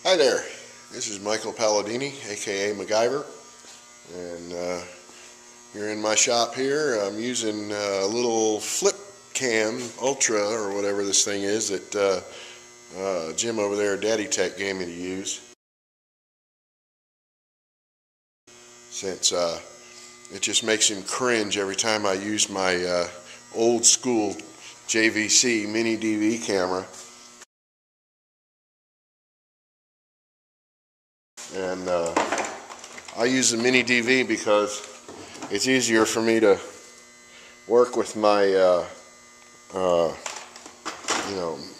Hi there, this is Michael Palladini, aka Macgyver, and you're in my shop here. I'm using a little flip cam ultra or whatever this thing is that Jim over there, Daddy Tech, gave me to use, since it just makes him cringe every time I use my old school JVC mini DV camera. And I use the mini DV because it's easier for me to work with my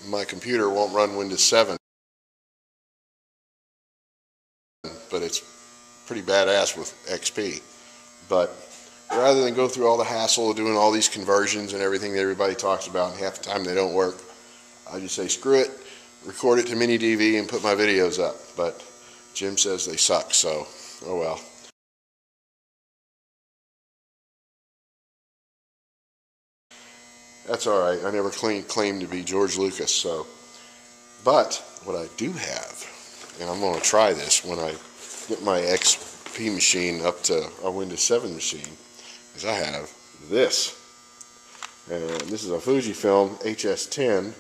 my computer won't run Windows 7, but it's pretty badass with XP. But rather than go through all the hassle of doing all these conversions and everything that everybody talks about, and half the time they don't work, I just say screw it, record it to mini DV and put my videos up. But Jim says they suck, so oh well. That's alright, I never claimed to be George Lucas, so. But what I do have, and I'm going to try this when I get my XP machine up to a Windows 7 machine, is I have this. And this is a Fujifilm HS10,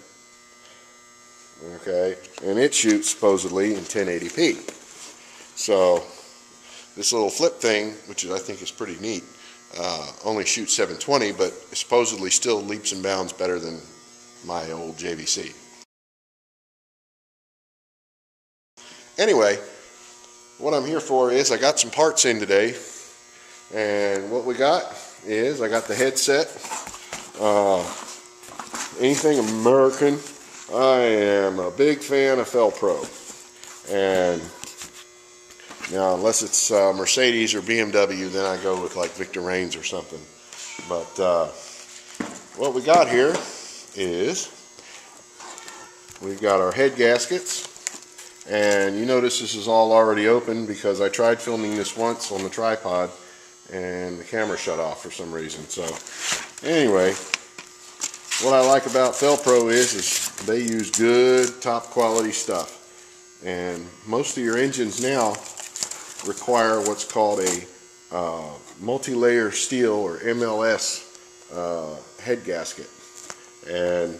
okay, and it shoots supposedly in 1080p. So this little flip thing, which I think is pretty neat, only shoots 720, but supposedly still leaps and bounds better than my old JVC. Anyway, what I'm here for is I got some parts in today, and what we got is I got the headset, anything American. I am a big fan of Felpro, and now unless it's Mercedes or BMW, then I go with like Victor Reigns or something. But what we got here is we've got our head gaskets. And you notice this is all already open because I tried filming this once on the tripod and the camera shut off for some reason. So anyway, what I like about Felpro is they use good top quality stuff. And most of your engines now require what's called a multi-layer steel or MLS head gasket. And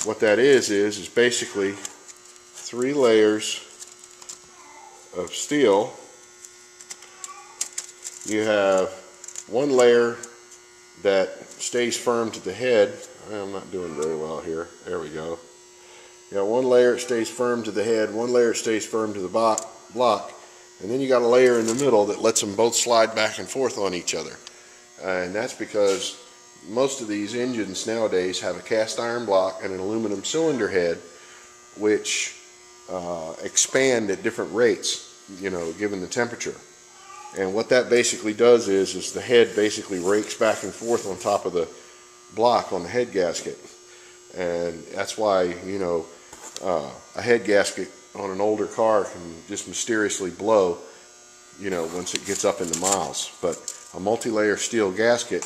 what that is basically 3 layers of steel. You have one layer that stays firm to the head. I'm not doing very well here. There we go. You got one layer that stays firm to the head, one layer stays firm to the block, and then you got a layer in the middle that lets them both slide back and forth on each other. And that's because most of these engines nowadays have a cast iron block and an aluminum cylinder head, which expand at different rates, given the temperature. And what that basically does is the head basically rakes back and forth on top of the block on the head gasket. And that's why, a head gasket on an older car can just mysteriously blow, once it gets up into miles. But a multi-layer steel gasket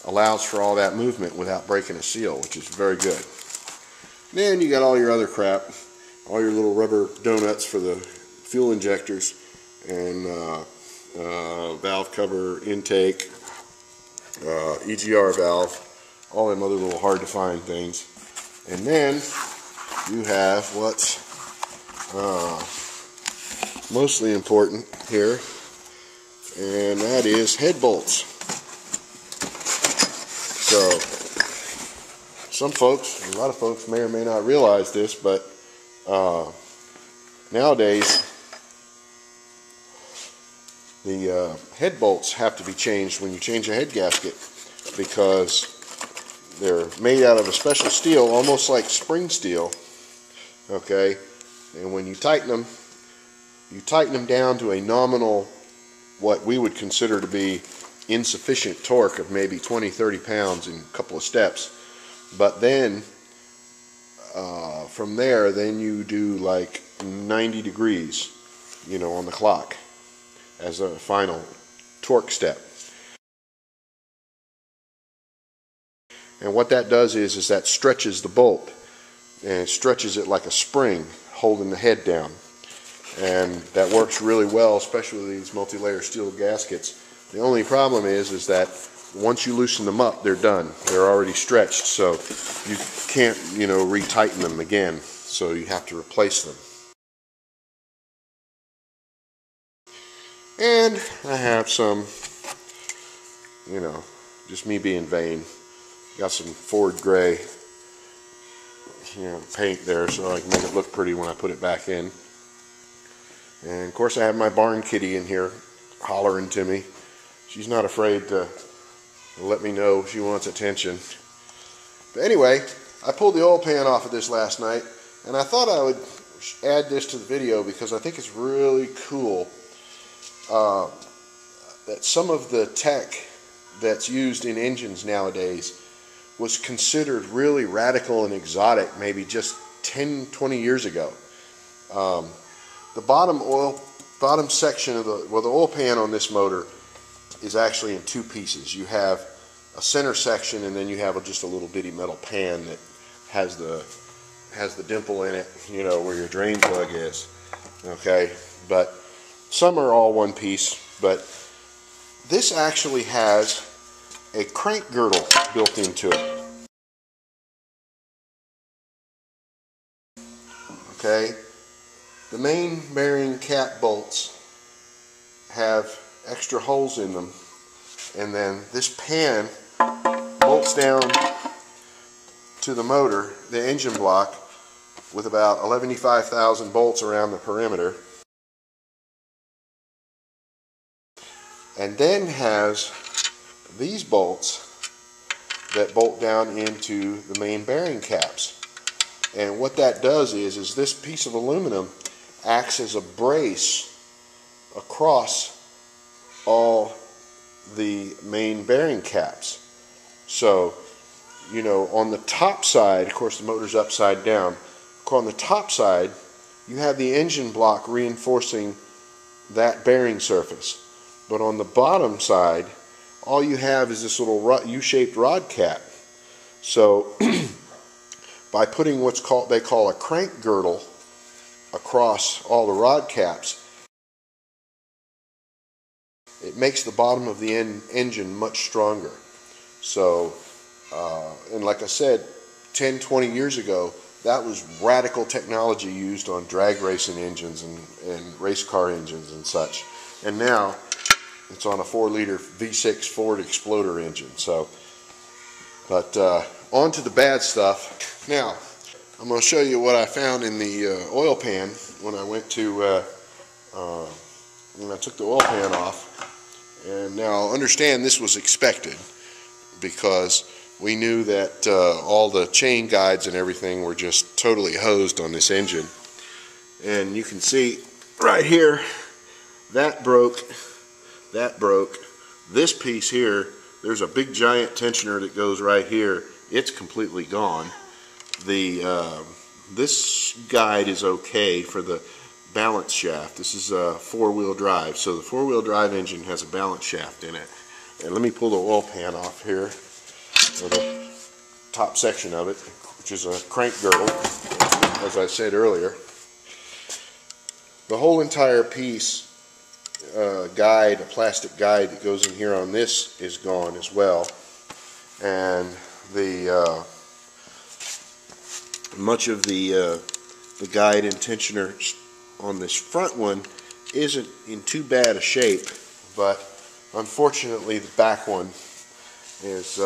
allows for all that movement without breaking a seal, which is very good. Then you got all your other crap, all your little rubber donuts for the fuel injectors, and valve cover, intake, EGR valve, all them other little hard to find things. And then you have what's mostly important here, and that is head bolts. So some folks, a lot of folks may or may not realize this, but nowadays the head bolts have to be changed when you change a head gasket, because they're made out of a special steel, almost like spring steel, okay? And when you tighten them down to a nominal, what we would consider to be insufficient torque of maybe 20-30 pounds in a couple of steps. But then from there, then you do like 90 degrees, on the clock as a final torque step. And what that does is that stretches the bolt, and it stretches it like a spring, holding the head down. And that works really well, especially with these multi-layer steel gaskets. The only problem is that once you loosen them up, they're done. They're already stretched, so you can't, retighten them again. So you have to replace them. And I have some, just me being vain. Got some Ford gray, paint there so I can make it look pretty when I put it back in. And of course I have my barn kitty in here hollering to me. She's not afraid to let me know she wants attention. But anyway, I pulled the oil pan off of this last night, and I thought I would add this to the video because I think it's really cool that some of the tech that's used in engines nowadays was considered really radical and exotic maybe just 10-20 years ago. The bottom section of the oil pan on this motor is actually in two pieces. You have a center section, and then you have just a little bitty metal pan that has the dimple in it, where your drain plug is. Okay, but some are all one piece, but this actually has a crank girdle built into it. Okay, the main bearing cap bolts have extra holes in them, and then this pan bolts down to the motor, the engine block, with about 11,500 bolts around the perimeter, and then has these bolts that bolt down into the main bearing caps. And what that does is this piece of aluminum acts as a brace across all the main bearing caps. So, on the top side, of course the motor's upside down, on the top side you have the engine block reinforcing that bearing surface. But on the bottom side, all you have is this little U-shaped rod cap. So by putting they call a crank girdle across all the rod caps, it makes the bottom of the engine much stronger. So, and like I said, 10-20 years ago, that was radical technology used on drag racing engines and race car engines and such. And now it's on a 4-liter V6 Ford Exploder engine. So, but on to the bad stuff. Now, I'm going to show you what I found in the oil pan when I went to when I took the oil pan off. And now understand this was expected, because we knew that all the chain guides and everything were just totally hosed on this engine. And you can see right here, that broke, this piece here, there's a big giant tensioner that goes right here, it's completely gone. This guide is okay for the balance shaft. This is a 4-wheel drive, so the 4-wheel drive engine has a balance shaft in it. And let me pull the oil pan off here, or the top section of it, which is a crank girdle, as I said earlier. The whole entire piece, guide, a plastic guide that goes in here on this, is gone as well. And the much of the guide and tensioner on this front one isn't in too bad a shape, but unfortunately the back one is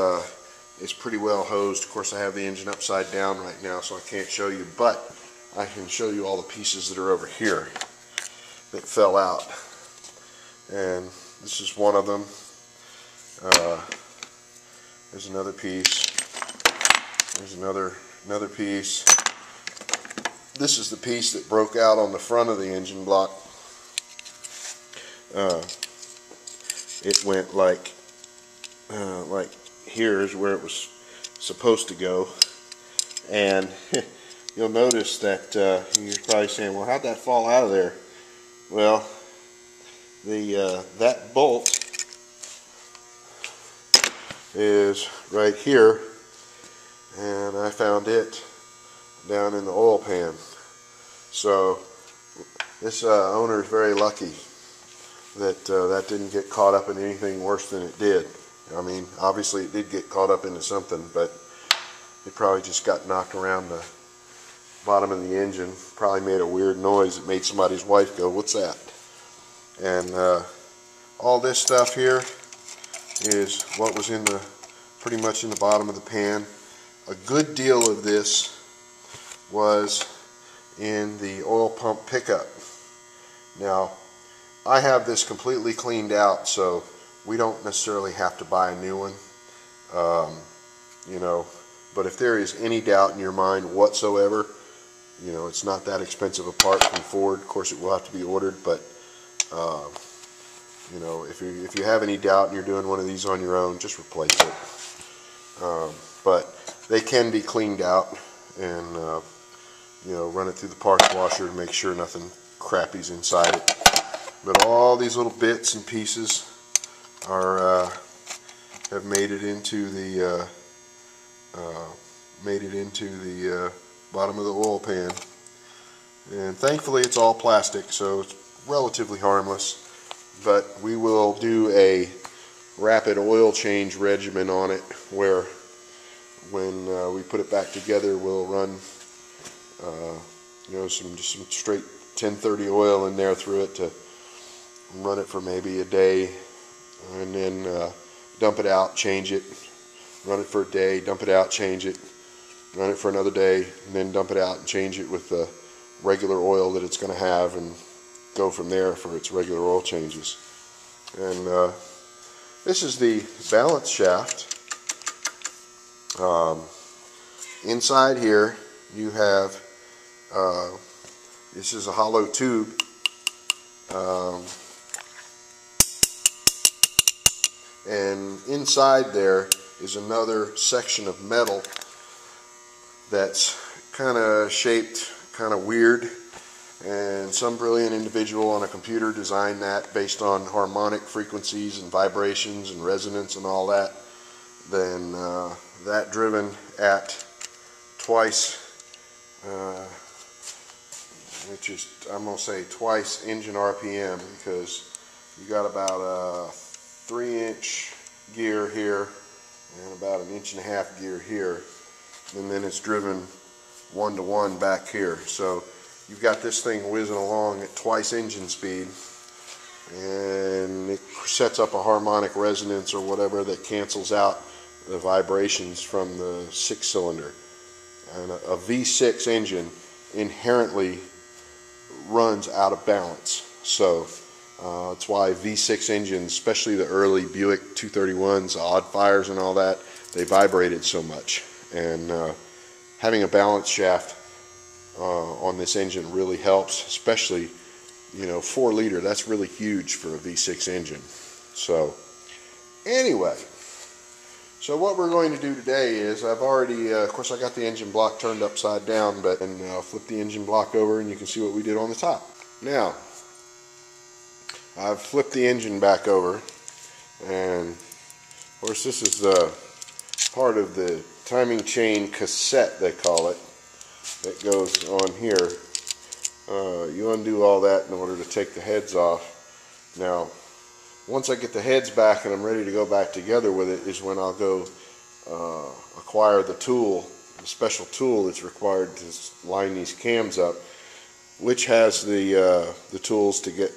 pretty well hosed. Of course, I have the engine upside down right now, so I can't show you, but I can show you all the pieces that are over here that fell out. And this is one of them. There's another piece. There's another piece. This is the piece that broke out on the front of the engine block. It went like here is where it was supposed to go, and you'll notice that you're probably saying, well, how'd that fall out of there? Well, that bolt is right here, and I found it down in the oil pan. So this owner is very lucky that that didn't get caught up in anything worse than it did. I mean, obviously it did get caught up into something, but it probably just got knocked around the bottom of the engine. Probably made a weird noise that made somebody's wife go, "What's that?" And all this stuff here is what was in the pretty much in the bottom of the pan. A good deal of this was in the oil pump pickup. Now, I have this completely cleaned out, so we don't necessarily have to buy a new one. You know, but if there is any doubt in your mind whatsoever, you know, it's not that expensive a part from Ford. Of course, it will have to be ordered, but you know, if you have any doubt and you're doing one of these on your own, just replace it. But they can be cleaned out, and you know, run it through the parts washer to make sure nothing crappy's inside it. But all these little bits and pieces are have made it into the bottom of the oil pan, and thankfully it's all plastic, so it's relatively harmless. But we will do a rapid oil change regimen on it, where when we put it back together, we'll run you know, just some straight 1030 oil in there through it to run it for maybe a day, and then dump it out, change it, run it for a day, dump it out, change it, run it for another day, and then dump it out and change it with the regular oil that it's going to have, and go from there for its regular oil changes. And this is the balance shaft. Inside here you have this is a hollow tube, and inside there is another section of metal that's kind of shaped kind of weird, and some brilliant individual on a computer designed that based on harmonic frequencies and vibrations and resonance and all that. Then that driven at twice which is, I'm going to say, twice engine RPM, because you got about a 3-inch gear here and about an 1.5-inch gear here, and then it's driven 1-to-1 back here. So you've got this thing whizzing along at twice engine speed, and it sets up a harmonic resonance or whatever that cancels out the vibrations from the 6-cylinder. And a V6 engine inherently runs out of balance, so that's why V6 engines, especially the early Buick 231s, odd fires and all that, they vibrated so much. And having a balance shaft on this engine really helps, especially, you know, 4 liter, that's really huge for a V6 engine. So anyway, so what we're going to do today is, I've already, of course I got the engine block turned upside down, but and I'll flip the engine block over and you can see what we did on the top. Now, I've flipped the engine back over, and of course this is part of the timing chain cassette, they call it, that goes on here. You undo all that in order to take the heads off. Now, once I get the heads back and I'm ready to go back together with it is when I'll go acquire the tool, the special tool that's required to line these cams up, which has the tools to get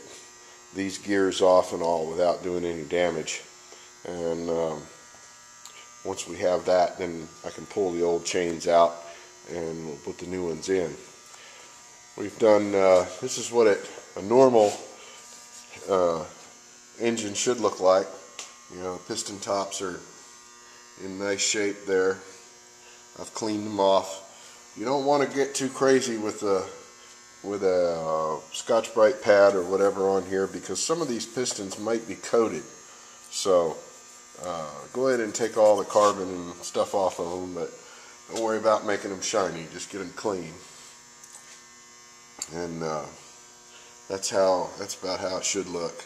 these gears off and all without doing any damage. And once we have that, then I can pull the old chains out and we'll put the new ones in. We've done, this is what a normal engine should look like. You know, piston tops are in nice shape there. I've cleaned them off. You don't want to get too crazy with a Scotch-Brite pad or whatever on here, because some of these pistons might be coated. So go ahead and take all the carbon and stuff off of them, but don't worry about making them shiny. Just get them clean. And that's about how it should look.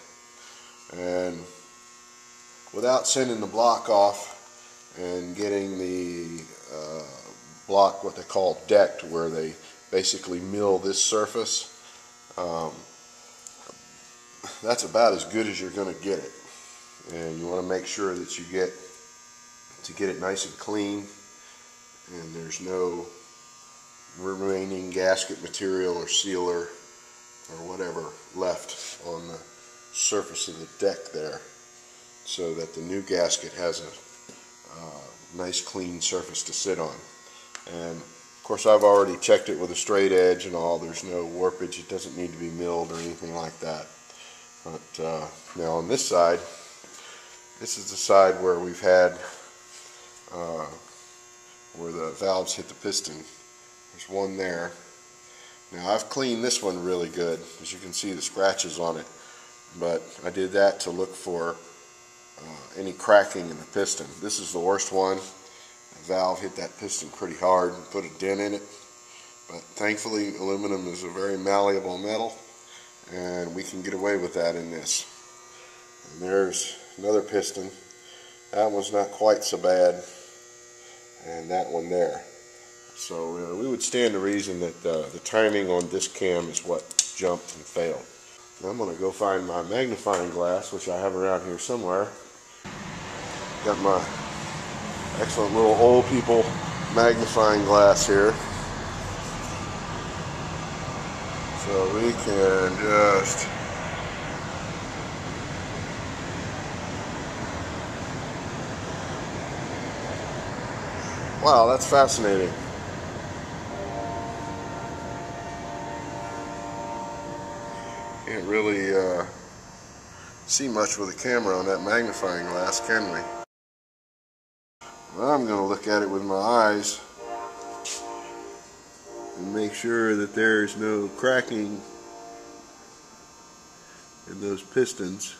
And without sending the block off and getting the block, what they call decked, where they basically mill this surface. That's about as good as you're going to get it, and you want to make sure that you get it nice and clean and there's no remaining gasket material or sealer or whatever left on the surface of the deck there, so that the new gasket has a nice clean surface to sit on. And of course I've already checked it with a straight edge and all. There's no warpage. It doesn't need to be milled or anything like that. But now on this side, this is the side where we've had where the valves hit the piston. There's one there. Now I've cleaned this one really good. As you can see, the scratches on it, but I did that to look for any cracking in the piston. This is the worst one. The valve hit that piston pretty hard and put a dent in it, but thankfully aluminum is a very malleable metal and we can get away with that in this. And there's another piston. That one's not quite so bad, and that one there. So we would stand to reason that the timing on this cam is what jumped and failed. Now I'm going to go find my magnifying glass, which I have around here somewhere. Got my excellent little old people magnifying glass here. So we can just wow, that's fascinating. Can't really see much with a camera on that magnifying glass, can we? Well, I'm going to look at it with my eyes and make sure that there's no cracking in those pistons.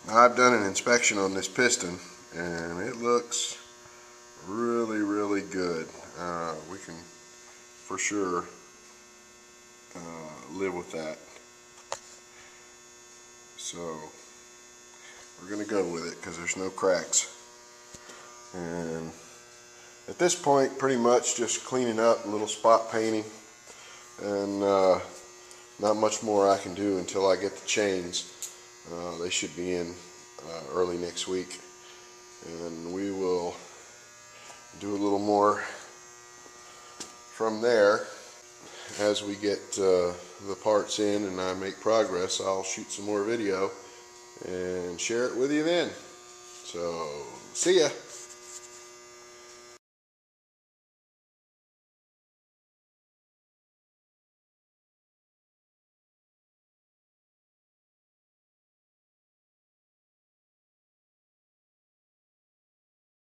Now, I've done an inspection on this piston and it looks really, really good. We can for sure live with that. So we're going to go with it because there's no cracks. And at this point, pretty much just cleaning up, a little spot painting, and not much more I can do until I get the chains. They should be in early next week, and we will do a little more from there. As we get the parts in and I make progress, I'll shoot some more video and share it with you then. So, see ya!